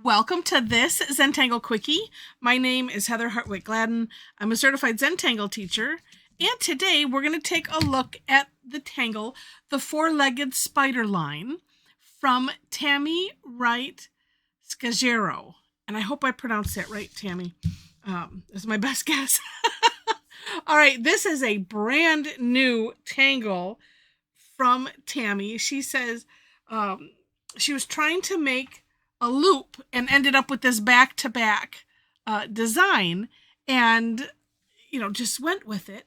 Welcome to this Zentangle Quickie. My name is Heather Hartwick Gladden. I'm a certified Zentangle teacher, and today we're going to take a look at the tangle, the four-legged spider line from Tammie, Wright, Sgaggero. And I hope I pronounced that right, Tammie. That's my best guess. All right, this is a brand new tangle from Tammie. She says she was trying to make a loop and ended up with this back-to-back design, and just went with it.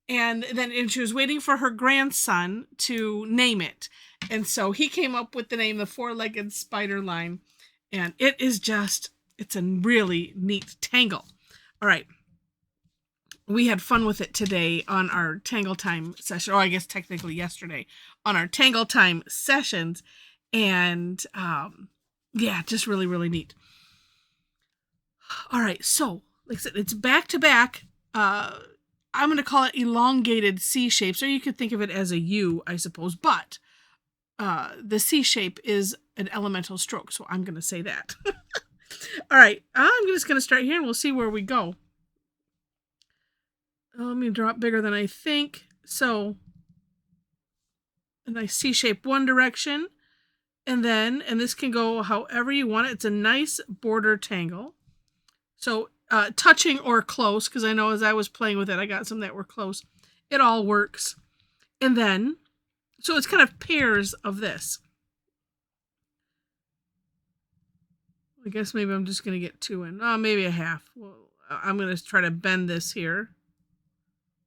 And she was waiting for her grandson to name it, and so he came up with the name, the four-legged spider line, and it's a really neat tangle. All right, we had fun with it today on our Tangle Time session, or I guess technically yesterday on our Tangle Time sessions, and yeah, just really, really neat. All right, so like I said, it's back to back. I'm going to call it elongated C shapes, or you could think of it as a U, I suppose. But the C shape is an elemental stroke, so I'm going to say that. All right, I'm just going to start here, and we'll see where we go. Let me draw it bigger than I think. So a nice C shape one direction. And this can go however you want it. It's a nice border tangle. So touching or close, because I know as I was playing with it, I got some that were close. It all works. And then, so it's kind of pairs of this. I guess maybe I'm just going to get two in. Oh, maybe a half. Well, I'm going to try to bend this here.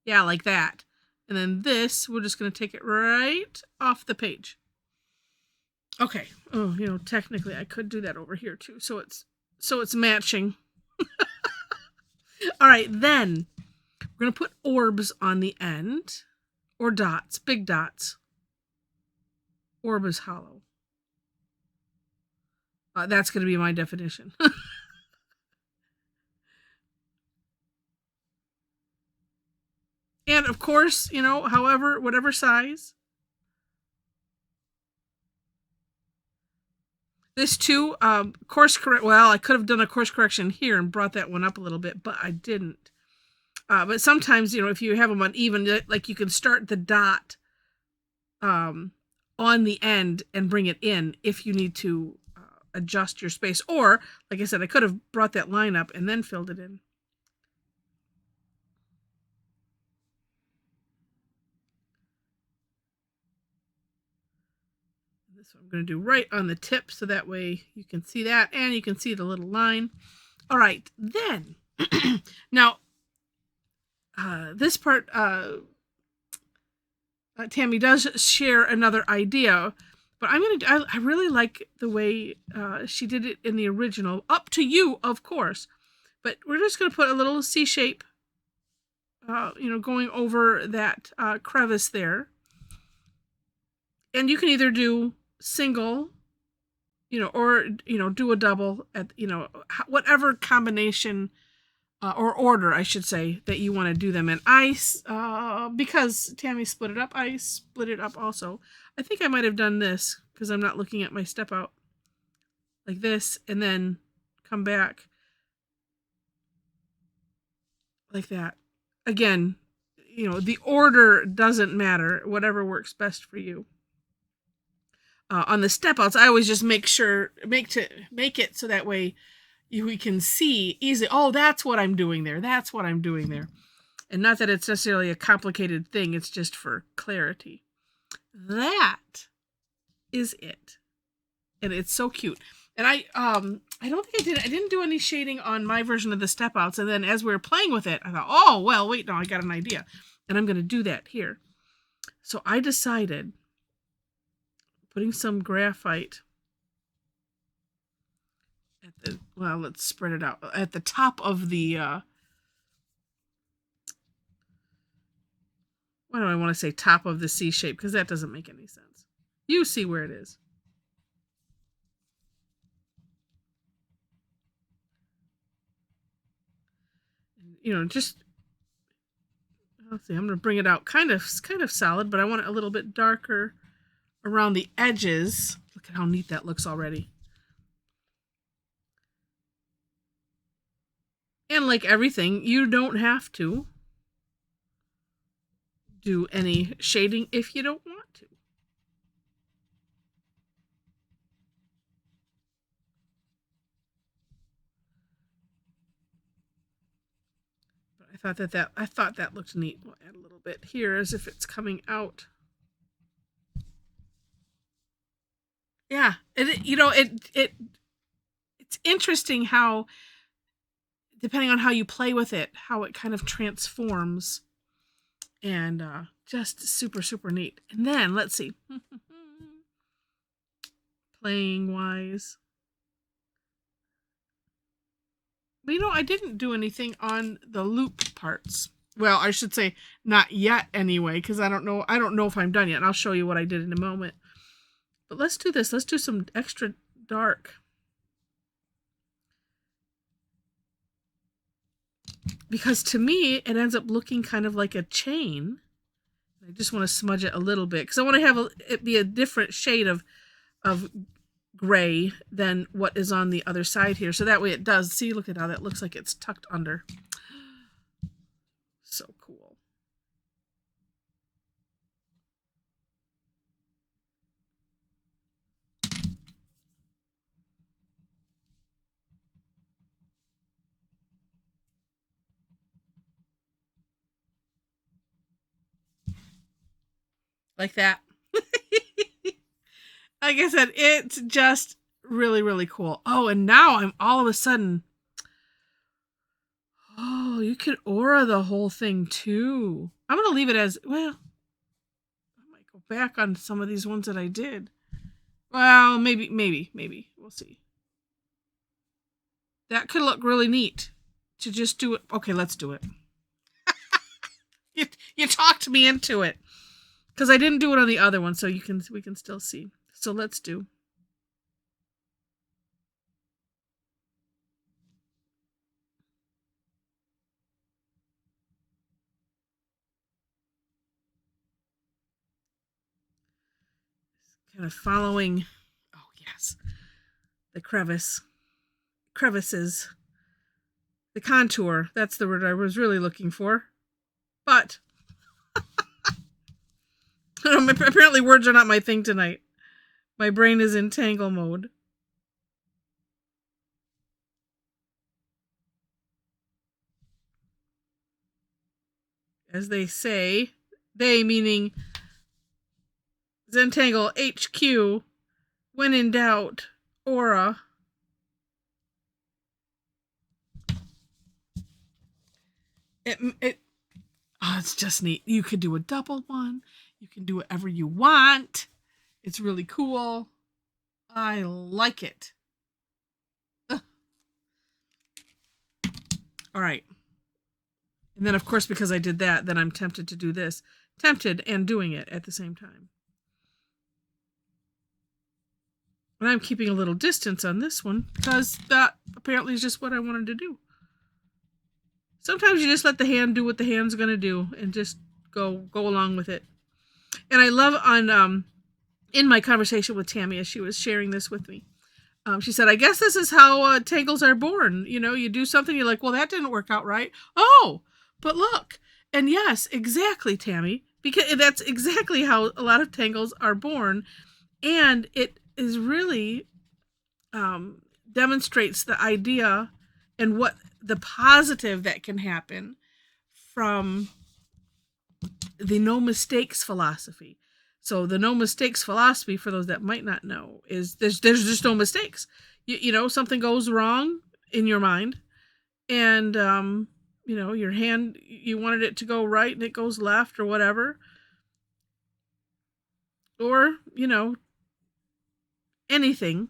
Yeah, like that. And then this, we're just going to take it right off the page. Okay. Oh, technically I could do that over here too. So it's matching. All right, then we're going to put orbs on the end, or dots, big dots. Orb is hollow. That's going to be my definition. And of course, whatever size. This too, course correct. Well, I could have done a course correction here and brought that one up a little bit, but I didn't. But sometimes, if you have them uneven, like you can start the dot on the end and bring it in if you need to adjust your space. Or, like I said, I could have brought that line up and then filled it in. This one I'm going to do right on the tip, so that way you can see that, and you can see the little line. All right, then, now, this part, Tammie does share another idea, but I really like the way she did it in the original. Up to you, of course, but we're just going to put a little C shape, going over that crevice there. And you can either do single, or, do a double at, whatever combination or order, I should say, that you want to do them in. Because Tammie split it up, I split it up also. I think I might have done this because I'm not looking at my step out like this, and then come back like that. Again, the order doesn't matter, whatever works best for you. On the step outs, I always just make it so that way we can see easily. Oh, that's what I'm doing there. That's what I'm doing there. And not that it's necessarily a complicated thing. It's just for clarity. That is it. And it's so cute. And I don't think I didn't do any shading on my version of the step outs. And then as we were playing with it, I thought, oh, well, wait, no, I got an idea. And I'm going to do that here. So I decided putting some graphite let's spread it out at the top of the why do I want to say top of the C shape, because that doesn't make any sense. You see where it is. Just let's see, I'm going to bring it out kind of solid, but I want it a little bit darker around the edges. Look at how neat that looks already. And like everything, you don't have to do any shading if you don't want to. But I thought that looked neat. We'll add a little bit here as if it's coming out. Yeah, it's interesting how, depending on how you play with it, how it kind of transforms, and just super, super neat. And then let's see, playing wise. But I didn't do anything on the loop parts. Well, I should say not yet anyway, because I don't know if I'm done yet. And I'll show you what I did in a moment. But let's do this. Let's do some extra dark. Because to me, it ends up looking kind of like a chain. I just want to smudge it a little bit because I want to have it be a different shade of gray than what is on the other side here. So that way it does. See, look at how that looks like it's tucked under. So cool. Like that. Like I said, it's just really, really cool. Oh, and now I'm all of a sudden, oh, you could aura the whole thing too. I'm going to leave it as, well, I might go back on some of these ones that I did. Well, maybe. We'll see. That could look really neat to just do it. Okay, let's do it. You talked me into it. Because I didn't do it on the other one, so we can still see. So let's do. Kind of following, oh yes, the crevices, the contour. That's the word I was really looking for. But apparently words are not my thing tonight. My brain is in tangle mode. As they say, they meaning Zentangle HQ, when in doubt, aura. It's just neat. You could do a double one. You can do whatever you want. It's really cool. I like it. Ugh. All right. And then, of course, because I did that, then I'm tempted to do this. Tempted and doing it at the same time. And I'm keeping a little distance on this one because that apparently is just what I wanted to do. Sometimes you just let the hand do what the hand's going to do and just go along with it. And I love in my conversation with Tammie as she was sharing this with me, she said, I guess this is how tangles are born. You do something, you're like, well, that didn't work out right. Oh, but look. And yes, exactly, Tammie, because that's exactly how a lot of tangles are born. And it is really demonstrates the idea and what the positive that can happen from the no mistakes philosophy. So the no mistakes philosophy, for those that might not know, is there's just no mistakes. Something goes wrong in your mind, and your hand, you wanted it to go right and it goes left or whatever, or anything.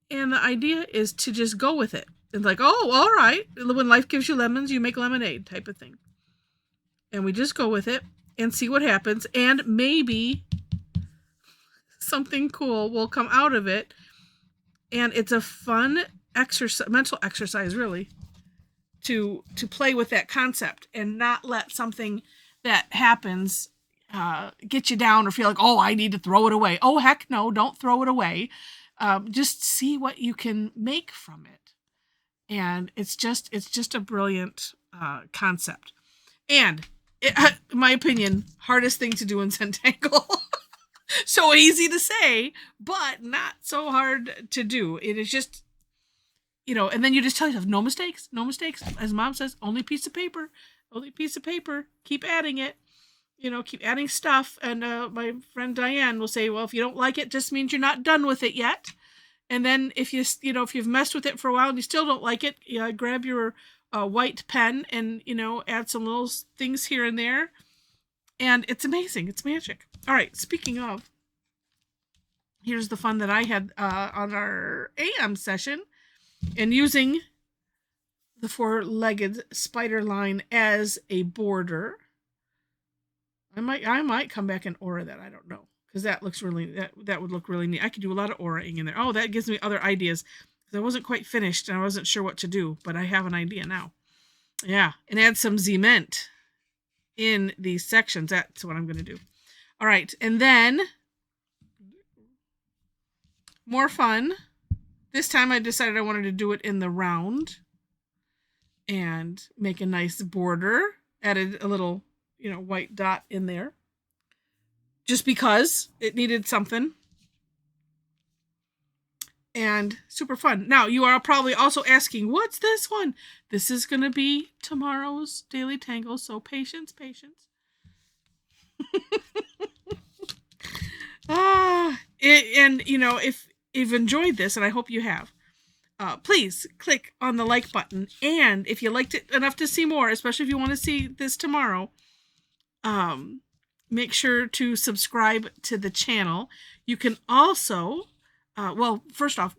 And the idea is to just go with it. It's like, oh, all right. When life gives you lemons, you make lemonade type of thing. And we just go with it and see what happens. And maybe something cool will come out of it. And it's a fun mental exercise, really, to play with that concept and not let something that happens get you down or feel like, oh, I need to throw it away. Oh, heck no, don't throw it away. Just see what you can make from it. And it's just a brilliant concept. And in my opinion, hardest thing to do in Zentangle. So easy to say, but not so hard to do. It is just, and then you just tell yourself, no mistakes, no mistakes. As Mom says, only piece of paper, keep adding it, keep adding stuff. And my friend Diane will say, well, if you don't like it, just means you're not done with it yet. And then if if you've messed with it for a while and you still don't like it, grab your white pen and, add some little things here and there. And it's amazing. It's magic. All right. Speaking of, here's the fun that I had on our AM session, and using the four-legged spider line as a border. I might come back and aura that. I don't know, because that looks really that would look really neat. I could do a lot of auraing in there. Oh, that gives me other ideas, because I wasn't quite finished and I wasn't sure what to do, but I have an idea now. Yeah, and add some cement in these sections. That's what I'm going to do. All right, and then more fun. This time I decided I wanted to do it in the round and make a nice border. Added a little, white dot in there, just because it needed something. And super fun. Now, you are probably also asking, what's this one? This is going to be tomorrow's daily tangle, so patience. If you've enjoyed this, and I hope you have, please click on the like button. And if you liked it enough to see more, especially if you want to see this tomorrow, make sure to subscribe to the channel. You can also, first off,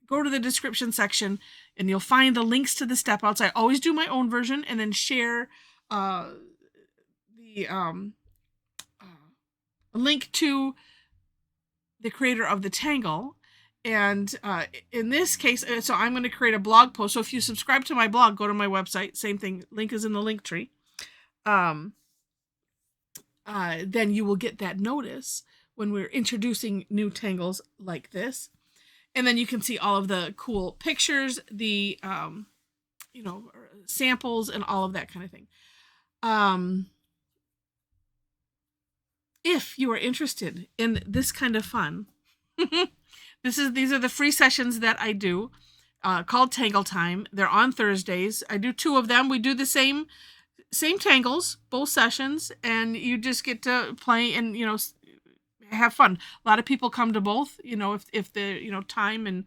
go to the description section and you'll find the links to the step outs. I always do my own version and then share a link to the creator of the Tangle. And in this case, so I'm going to create a blog post. So if you subscribe to my blog, go to my website. Same thing. Link is in the link tree. Then you will get that notice when we're introducing new tangles like this. And then you can see all of the cool pictures, the, samples and all of that kind of thing. If you are interested in this kind of fun, these are the free sessions that I do, called Tangle Time. They're on Thursdays. I do 2 of them. We do the same tangles, both sessions, and you just get to play and, have fun. A lot of people come to both, if the, time and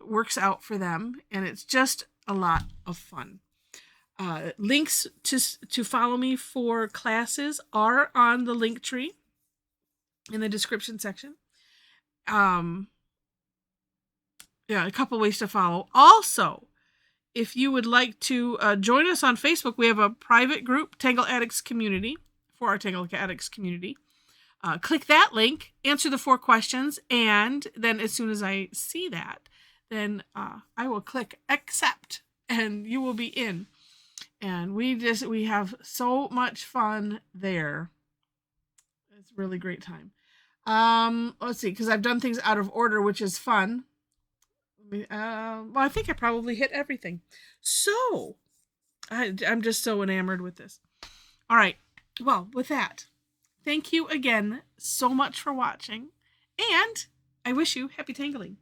works out for them, and it's just a lot of fun. Links to follow me for classes are on the link tree in the description section. A couple ways to follow. Also, if you would like to join us on Facebook, we have a private group, Tangle Addicts Community, for our Tangle Addicts community. Click that link, answer the 4 questions, and then as soon as I see that, then I will click accept, and you will be in. And we have so much fun there. It's a really great time. Let's see, because I've done things out of order, which is fun. I think I probably hit everything. So, I'm just so enamored with this. All right. Well, with that, thank you again so much for watching, and I wish you happy tangling.